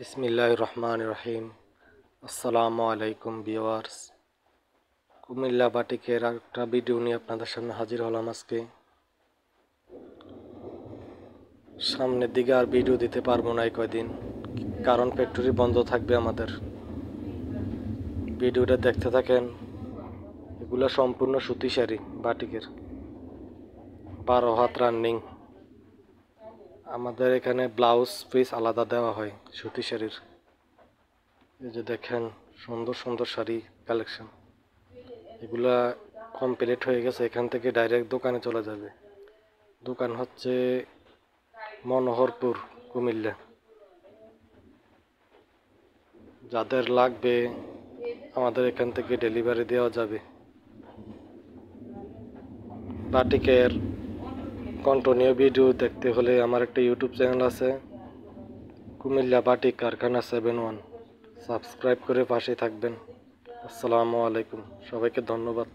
বিসমিল্লাহির রহমানির রহিম। আসসালামু আলাইকুম ভিউয়ার্স। কুমিল্লা বাটিকের একটা ভিডিও নিয়ে আপনাদের সামনে হাজির হলাম আজকে। সামনের দিকে আর ভিডিও দিতে পারবো না এই কয়দিন, কারণ ফ্যাক্টরি বন্ধ থাকবে আমাদের। ভিডিওটা দেখতে থাকেন। এগুলো সম্পূর্ণ সুতি শাড়ি বাটিকের, 12 হাত রানিং। আমাদের এখানে ব্লাউজ পিস আলাদা দেওয়া হয় সুতি শাড়ির। এই যে দেখেন সুন্দর সুন্দর শাড়ি কালেকশন। এগুলা কমপ্লিট হয়ে গেছে, এখান থেকে ডাইরেক্ট দোকানে চলে যাবে। দোকান হচ্ছে মনোহরপুর, কুমিল্লা। যাদের লাগবে আমাদের এখান থেকে ডেলিভারি দেওয়া যাবে। বাটিকের কন্টিনিউ ভিডিও দেখতে হলে আমার একটা ইউটিউব চ্যানেল আছে, কুমিল্লা বাটিক কারখানা 71। সাবস্ক্রাইব করে পাশে থাকবেন। আসসালামু আলাইকুম, সবাইকে ধন্যবাদ।